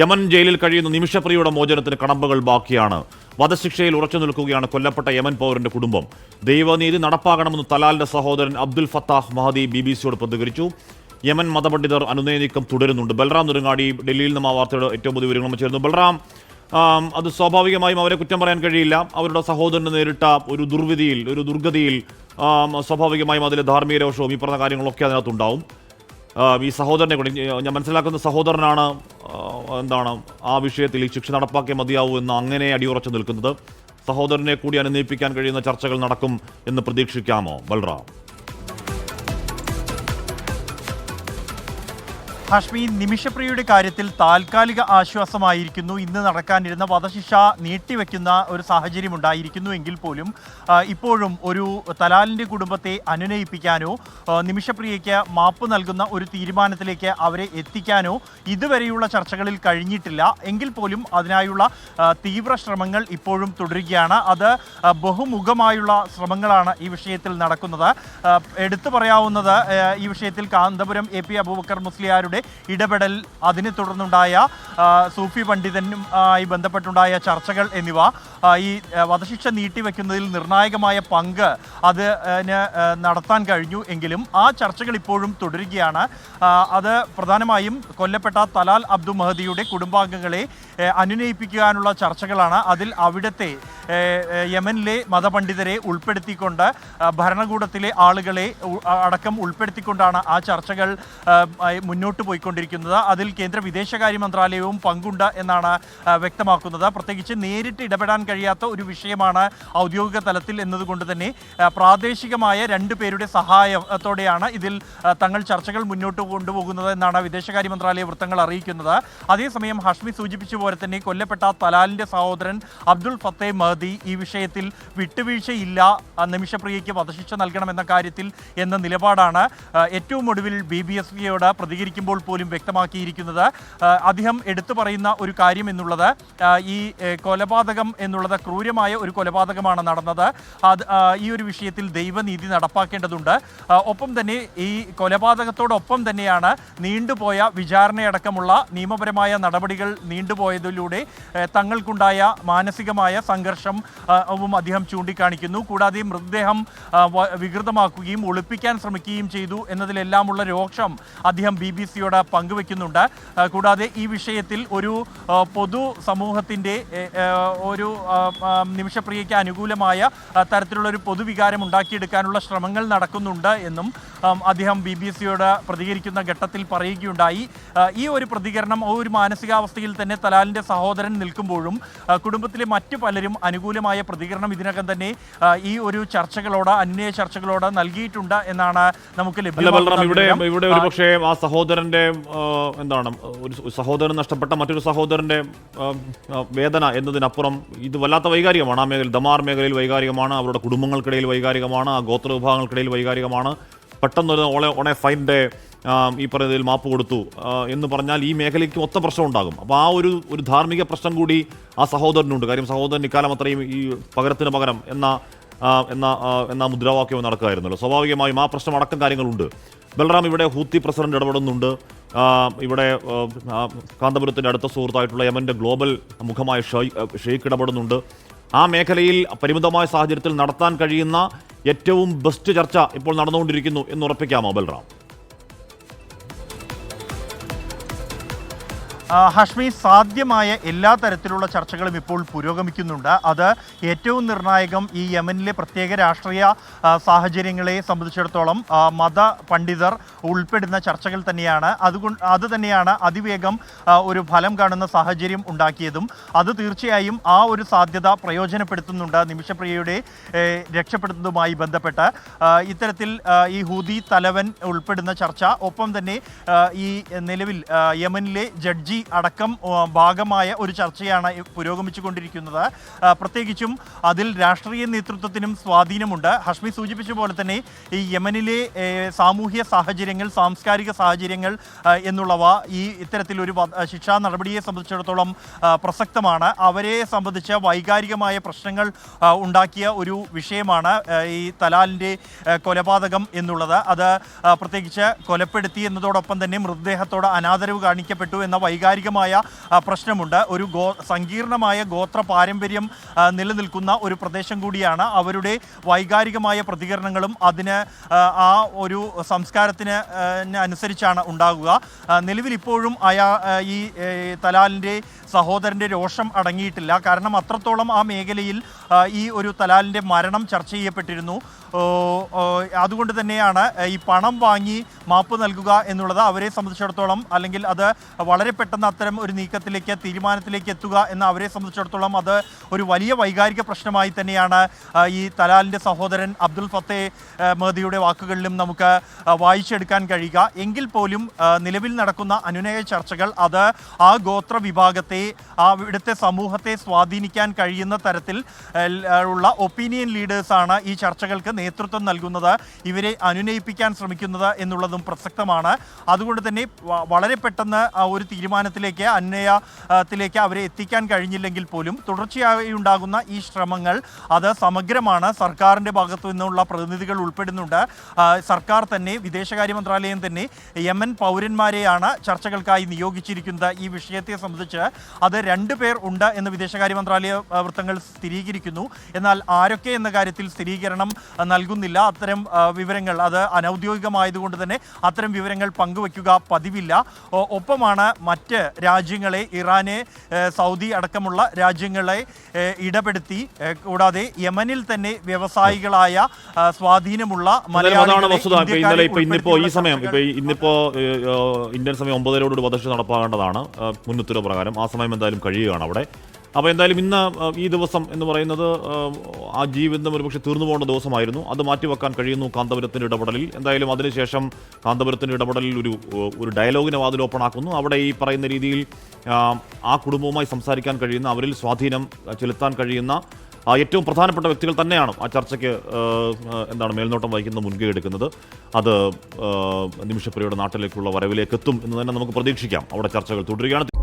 Yemen ജയിലിൽ കഴിയുന്ന നിമിഷപ്രിയയുടെ മോചനത്തിന് കടമ്പകൾ ബാക്കിയാണ്. വധശിക്ഷയിൽ ഉറച്ചു നിൽക്കുകയാണ് കൊല്ലപ്പെട്ട യമൻ പൗരന്റെ കുടുംബം. ദൈവനീതി നടപ്പാക്കണമെന്ന് തലാലിന്റെ സഹോദരൻ അബ്ദുൽ ഫത്താഹ് മഹദി BBC-യോട് പ്രതികരിച്ചു. യമൻ മതപണ്ഡിതർ അനുനയ നീക്കം തുടരുന്നുണ്ട്. ബൽറാം നുരങ്ങാടി ഡൽഹിയിൽ നിന്നും ആ വാർത്തയുടെ ഏറ്റവും പുതിയ വിവരങ്ങൾ ചേർന്നു. ബൽറാം, അത് സ്വാഭാവികമായും അവരെ കുറ്റം പറയാൻ കഴിയില്ല. അവരുടെ സഹോദരന് നേരിട്ട ഒരു ദുർഗതിയിൽ സ്വാഭാവികമായും അതിലെ ധാർമ്മിക രോഷവും ഈ പറഞ്ഞ കാര്യങ്ങളൊക്കെ അതിനകത്തുണ്ടാവും. ഈ സഹോദരനെ കൂടി ഞാൻ മനസ്സിലാക്കുന്ന സഹോദരനാണ് ആ വിഷയത്തിൽ ഈ ശിക്ഷ നടപ്പാക്കിയേ മതിയാവൂ എന്ന് അങ്ങനെ അടിയുറച്ചു നിൽക്കുന്നത്. സഹോദരനെ കൂടി അനുനയിപ്പിക്കാൻ കഴിയുന്ന ചർച്ചകൾ നടക്കും എന്ന് പ്രതീക്ഷിക്കാമോ ബൽറാം? ഹാഷ്മി, നിമിഷപ്രിയയുടെ കാര്യത്തിൽ താൽക്കാലിക ആശ്വാസമായിരിക്കുന്നു ഇന്ന് നടക്കാനിരുന്ന വധശിക്ഷ നീട്ടിവെക്കുന്ന ഒരു സാഹചര്യം ഉണ്ടായിരിക്കുന്നു എങ്കിൽ പോലും ഇപ്പോഴും ഒരു തലാലിൻ്റെ കുടുംബത്തെ അനുനയിപ്പിക്കാനോ നിമിഷപ്രിയയ്ക്ക് മാപ്പ് നൽകുന്ന ഒരു തീരുമാനത്തിലേക്ക് അവരെ എത്തിക്കാനോ ഇതുവരെയുള്ള ചർച്ചകളിൽ കഴിഞ്ഞിട്ടില്ല. എങ്കിൽ പോലും അതിനായുള്ള തീവ്ര ശ്രമങ്ങൾ ഇപ്പോഴും തുടരുകയാണ്. അത് ബഹുമുഖമായുള്ള ശ്രമങ്ങളാണ് ഈ വിഷയത്തിൽ നടക്കുന്നത്. എടുത്തു പറയാവുന്നത് ഈ വിഷയത്തിൽ കാന്തപുരം AP അബൂബക്കർ മുസ്ലിയാരുടെ ഇടപെടൽ, അതിനെ തുടർന്നുണ്ടായ സൂഫി പണ്ഡിതനുമായി ബന്ധപ്പെട്ടുണ്ടായ ചർച്ചകൾ എന്നിവ ഈ വധശിക്ഷ നീട്ടിവെക്കുന്നതിൽ നിർണായകമായ പങ്ക് അതിന് നടത്താൻ കഴിഞ്ഞു. എങ്കിലും ആ ചർച്ചകൾ ഇപ്പോഴും തുടരുകയാണ്. അത് പ്രധാനമായും കൊല്ലപ്പെട്ട തലാൽ അബ്ദുൽ മഹദിയുടെ കുടുംബാംഗങ്ങളെ അനുനയിപ്പിക്കാനുള്ള ചർച്ചകളാണ്. അതിൽ അവിടുത്തെ യമനിലെ മതപണ്ഡിതരെ ഉൾപ്പെടുത്തിക്കൊണ്ട് ഭരണകൂടത്തിലെ ആളുകളെ അടക്കം ഉൾപ്പെടുത്തിക്കൊണ്ടാണ് ആ ചർച്ചകൾ മുന്നോട്ട് പോയിക്കൊണ്ടിരിക്കുന്നത്. അതിൽ കേന്ദ്ര വിദേശകാര്യ മന്ത്രാലയവും പങ്കുണ്ട് എന്നാണ് വ്യക്തമാക്കുന്നത്. പ്രത്യേകിച്ച് നേരിട്ട് ഇടപെടാൻ കഴിയാത്ത ഒരു വിഷയമാണ് ഔദ്യോഗിക തലത്തിൽ എന്നതുകൊണ്ട് തന്നെ പ്രാദേശികമായ 2 പേരുടെ സഹായത്തോടെയാണ് ഇതിൽ തങ്ങൾ ചർച്ചകൾ മുന്നോട്ട് കൊണ്ടുപോകുന്നത് എന്നാണ് വിദേശകാര്യ മന്ത്രാലയ വൃത്തങ്ങൾ അറിയിക്കുന്നത്. അതേസമയം ഹാഷ്മി സൂചിപ്പിച്ച പോലെ തന്നെ കൊല്ലപ്പെട്ട തലാലിൻ്റെ സഹോദരൻ അബ്ദുൽ ഫത്തേഹ് മഹദി ഈ വിഷയത്തിൽ വിട്ടുവീഴ്ചയില്ല, നിമിഷപ്രിയയ്ക്ക് വധശിക്ഷ നൽകണമെന്ന കാര്യത്തിൽ എന്ന നിലപാടാണ് ഏറ്റവും ഒടുവിൽ BBSPയോട് പ്രതികരിക്കുമ്പോൾ പോലും വ്യക്തമാക്കിയിരിക്കുന്നത്. അദ്ദേഹം എടുത്തു പറയുന്ന ഒരു കാര്യം എന്നുള്ളത് ഈ കൊലപാതകം എന്നുള്ളത് ക്രൂരമായ ഒരു കൊലപാതകമാണ് നടന്നത്. ഈ ഒരു വിഷയത്തിൽ ദൈവനീതി നടപ്പാക്കേണ്ടതുണ്ട്. ഒപ്പം തന്നെ ഈ കൊലപാതകത്തോടൊപ്പം തന്നെയാണ് നീണ്ടുപോയ വിചാരണയടക്കമുള്ള നിയമപരമായ നടപടികൾ നീണ്ടുപോയതിലൂടെ തങ്ങൾക്കുണ്ടായ മാനസികമായ സംഘർഷം അദ്ദേഹം ചൂണ്ടിക്കാണിക്കുന്നു. കൂടാതെ മൃതദേഹം വികൃതമാക്കുകയും ഒളിപ്പിക്കാൻ ശ്രമിക്കുകയും ചെയ്തു എന്നതിലെല്ലാമുള്ള രോക്ഷം അദ്ദേഹം BBC-യോട് പങ്കുവെക്കുന്നുണ്ട്. കൂടാതെ ഈ വിഷയത്തിൽ ഒരു പൊതു സമൂഹത്തിൻ്റെ ഒരു നിമിഷപ്രിയയ്ക്ക് അനുകൂലമായ തരത്തിലുള്ള ഒരു പൊതുവികാരം ഉണ്ടാക്കിയെടുക്കാനുള്ള ശ്രമങ്ങൾ നടക്കുന്നുണ്ട് എന്നും അദ്ദേഹം BBC-യോട് പ്രതികരിക്കുന്ന ഘട്ടത്തിൽ പറയുകയുണ്ടായി. ഈ ഒരു പ്രതികരണം ഒരു മാനസികാവസ്ഥയിൽ തന്നെ തലാലിൻ്റെ സഹോദരൻ നിൽക്കുമ്പോഴും കുടുംബത്തിലെ മറ്റു പലരും അനുകൂലമായ പ്രതികരണം ഇതിനകം തന്നെ ഈ ഒരു ചർച്ചകളോട്, അനുനയ ചർച്ചകളോട് നൽകിയിട്ടുണ്ട് എന്നാണ് നമുക്ക് ലഭ്യമാകുന്നത്. ഇവിടെ ഒരു പക്ഷേ ആ സഹോദരന്റെ ഒരു സഹോദരൻ നഷ്ടപ്പെട്ട മറ്റൊരു സഹോദരന്റെ വേദന എന്നതിനപ്പുറം ഇത് വല്ലാത്ത വൈകാരികമാണ്. ആ മേഖല ദമാർ മേഖലയിൽ വൈകാരികമാണ്, അവരുടെ കുടുംബങ്ങൾക്കിടയിൽ വൈകാരികമാണ്, ആ ഗോത്ര വിഭാഗങ്ങൾക്കിടയിൽ വൈകാരികമാണ്. പെട്ടെന്നൊരു ഓൺ എ ഫൈൻ ഡേ ഈ പറയുന്നതിൽ മാപ്പ് കൊടുത്തു എന്ന് പറഞ്ഞാൽ ഈ മേഖലയ്ക്ക് മൊത്തം പ്രശ്നം ഉണ്ടാകും. അപ്പോൾ ആ ഒരു ധാർമ്മിക പ്രശ്നം കൂടി ആ സഹോദരനുണ്ട്. കാര്യം സഹോദരൻ ഇക്കാലം അത്രയും ഈ പകരത്തിന് പകരം എന്ന മുദ്രാവാക്യം നടക്കുകയായിരുന്നല്ലോ. സ്വാഭാവികമായും ആ പ്രശ്നം അടക്കം കാര്യങ്ങളുണ്ട്. ബൽറാം, ഇവിടെ ഹൂത്തി പ്രസിഡന്റ് ഇടപെടുന്നുണ്ട്. ഇവിടെ കാന്തപുരത്തിൻ്റെ അടുത്ത സുഹൃത്തായിട്ടുള്ള യമൻ്റെ ഗ്ലോബൽ മുഖമായ ഷെയ്ഖ് ഇടപെടുന്നുണ്ട്. ആ മേഖലയിൽ പരിമിതമായ സാഹചര്യത്തിൽ നടത്താൻ കഴിയുന്ന ഏറ്റവും ബെസ്റ്റ് ചർച്ച ഇപ്പോൾ നടന്നുകൊണ്ടിരിക്കുന്നു എന്ന് ഉറപ്പിക്കാമോ ബൽറാം? ഹാഷ്മി, സാധ്യമായ എല്ലാ തരത്തിലുള്ള ചർച്ചകളും ഇപ്പോൾ പുരോഗമിക്കുന്നുണ്ട്. അത് ഏറ്റവും നിർണായകം ഈ യമനിലെ പ്രത്യേക രാഷ്ട്രീയ സാഹചര്യങ്ങളെ സംബന്ധിച്ചിടത്തോളം മത പണ്ഡിതർ ഉൾപ്പെടുന്ന ചർച്ചകൾ തന്നെയാണ്. അത് തന്നെയാണ് അതിവേഗം ഒരു ഫലം കാണുന്ന സാഹചര്യം ഉണ്ടാക്കിയതും. അത് തീർച്ചയായും ആ ഒരു സാധ്യത പ്രയോജനപ്പെടുത്തുന്നുണ്ട് നിമിഷപ്രിയയുടെ രക്ഷപ്പെടുത്തുന്നതുമായി ബന്ധപ്പെട്ട്. ഇത്തരത്തിൽ ഈ ഹൂതി തലവൻ ഉൾപ്പെടുന്ന ചർച്ച, ഒപ്പം തന്നെ ഈ നിലവിൽ യമനിലെ ജഡ്ജി അടക്കം ഭാഗമായ ഒരു ചർച്ചയാണ് പുരോഗമിച്ചുകൊണ്ടിരിക്കുന്നത്. പ്രത്യേകിച്ചും അതിൽ രാഷ്ട്രീയ നേതൃത്വത്തിനും സ്വാധീനമുണ്ട്. ഹഷ്മി സൂചിപ്പിച്ച പോലെ തന്നെ ഈ യമനിലെ സാമൂഹ്യ സാഹചര്യങ്ങൾ, സാംസ്കാരിക സാഹചര്യങ്ങൾ എന്നുള്ളവ ഈ ഇത്തരത്തിലൊരു ശിക്ഷാ നടപടിയെ സംബന്ധിച്ചിടത്തോളം പ്രസക്തമാണ്. അവരെ സംബന്ധിച്ച് വൈകാരികമായ പ്രശ്നങ്ങൾ ഉണ്ടാക്കിയ ഒരു വിഷയമാണ് ഈ തലാലിൻ്റെ കൊലപാതകം എന്നുള്ളത്. അത് പ്രത്യേകിച്ച് കൊലപ്പെടുത്തി എന്നതോടൊപ്പം തന്നെ മൃതദേഹത്തോട് അനാദരവ് കാണിക്കപ്പെട്ടു എന്ന വൈകാരിക വൈകാരികമായ പ്രശ്നമുണ്ട്. ഒരു സങ്കീർണമായ ഗോത്ര പാരമ്പര്യം നിലനിൽക്കുന്ന ഒരു പ്രദേശം കൂടിയാണ്. അവരുടെ വൈകാരികമായ പ്രതികരണങ്ങളും അതിന് ആ ഒരു സംസ്കാരത്തിന് അനുസരിച്ചാണ് ഉണ്ടാകുക. നിലവിൽ ഇപ്പോഴും ഈ തലാലിൻ്റെ സഹോദരൻ്റെ രോഷം അടങ്ങിയിട്ടില്ല. കാരണം അത്രത്തോളം ആ മേഖലയിൽ ഈ ഒരു തലാലിൻ്റെ മരണം ചർച്ച ചെയ്യപ്പെട്ടിരുന്നു. അതുകൊണ്ട് തന്നെയാണ് ഈ പണം വാങ്ങി മാപ്പ് നൽകുക എന്നുള്ളത് അവരെ സംബന്ധിച്ചിടത്തോളം, അല്ലെങ്കിൽ അത് വളരെ പെട്ടെന്ന് അത്തരം ഒരു നീക്കത്തിലേക്ക് തീരുമാനത്തിലേക്ക് എത്തുക എന്ന് അവരെ സംബന്ധിച്ചിടത്തോളം അത് ഒരു വലിയ വൈകാരിക പ്രശ്നമായി തന്നെയാണ് ഈ തലാലിൻ്റെ സഹോദരൻ അബ്ദുൽ ഫത്തേ മഹദിയുടെ വാക്കുകളിലും നമുക്ക് വായിച്ചെടുക്കാൻ കഴിയുക. എങ്കിൽ പോലും നിലവിൽ നടക്കുന്ന അനുനയ ചർച്ചകൾ അത് ആ ഗോത്ര വിഭാഗത്തെ, ആ ഇവിടുത്തെ സമൂഹത്തെ സ്വാധീനിക്കാൻ കഴിയുന്ന തരത്തിൽ ഉള്ള ഒപ്പീനിയൻ ലീഡേഴ്സാണ് ഈ ചർച്ചകൾക്ക് നേതൃത്വം നൽകുന്നത്, ഇവരെ അനുനയിപ്പിക്കാൻ ശ്രമിക്കുന്നത് എന്നുള്ളതും പ്രസക്തമാണ്. അതുകൊണ്ട് തന്നെ വളരെ പെട്ടെന്ന് ഒരു തീരുമാനത്തിലേക്ക്, അനുനയത്തിലേക്ക് അവരെ എത്തിക്കാൻ കഴിഞ്ഞില്ലെങ്കിൽ പോലും തുടർച്ചയായി ഉണ്ടാകുന്ന ഈ ശ്രമങ്ങൾ അത് സമഗ്രമാണ്. സർക്കാരിൻ്റെ ഭാഗത്തു നിന്നുള്ള പ്രതിനിധികൾ ഉൾപ്പെടുന്നുണ്ട്. സർക്കാർ തന്നെ, വിദേശകാര്യ മന്ത്രാലയം തന്നെ യമൻ പൗരന്മാരെയാണ് ചർച്ചകൾക്കായി നിയോഗിച്ചിരിക്കുന്നത്. ഈ വിഷയത്തെ സംബന്ധിച്ച് അത് 2 പേർ ഉണ്ട് എന്ന് വിദേശകാര്യ മന്ത്രാലയ വൃത്തങ്ങൾ സ്ഥിരീകരിക്കുന്നു. എന്നാൽ ആരൊക്കെ എന്ന കാര്യത്തിൽ സ്ഥിരീകരണം നൽകുന്നില്ല. അത്തരം വിവരങ്ങൾ അത് അനൗദ്യോഗികമായതുകൊണ്ട് തന്നെ അത്തരം വിവരങ്ങൾ പങ്കുവയ്ക്കുക പതിവില്ല. ഒപ്പമാണ് മറ്റ് രാജ്യങ്ങളെ, ഇറാനെ, സൗദി അടക്കമുള്ള രാജ്യങ്ങളെ ഇടപെടുത്തി, കൂടാതെ യമനിൽ തന്നെ വ്യവസായികളായ സ്വാധീനമുള്ള ഇന്നിപ്പോ ഇന്ത്യൻ സമയം 9:00 വധശിക്ഷ നടപ്പാകേണ്ടതാണ് മുൻഉത്തരവ് പ്രകാരം. ആ സമയം എന്തായാലും കഴിയുകയാണ് അവിടെ. അപ്പോൾ എന്തായാലും ഇന്ന് ഈ ദിവസം എന്ന് പറയുന്നത് ആ ജീവിതം ഒരുപക്ഷെ തീർന്നു പോകേണ്ട ദിവസമായിരുന്നു. അത് മാറ്റിവെക്കാൻ കഴിയുന്നു കാന്തപുരത്തിൻ്റെ ഇടപെടലിൽ. എന്തായാലും അതിനുശേഷം കാന്തപുരത്തിൻ്റെ ഇടപെടലിൽ ഒരു ഡയലോഗിനെ വാതിൽ ഓപ്പൺ ആക്കുന്നു. അവിടെ ഈ പറയുന്ന രീതിയിൽ ആ കുടുംബവുമായി സംസാരിക്കാൻ കഴിയുന്ന, അവരിൽ സ്വാധീനം ചെലുത്താൻ കഴിയുന്ന ഏറ്റവും പ്രധാനപ്പെട്ട വ്യക്തികൾ തന്നെയാണ് ആ ചർച്ചയ്ക്ക് മേൽനോട്ടം വഹിക്കുന്ന, മുൻകൈ എടുക്കുന്നത്. അത് നിമിഷപ്രിയയുടെ നാട്ടിലേക്കുള്ള വരവിലേക്ക് എത്തും എന്ന് തന്നെ നമുക്ക് പ്രതീക്ഷിക്കാം. അവിടെ ചർച്ചകൾ തുടരുകയാണ്.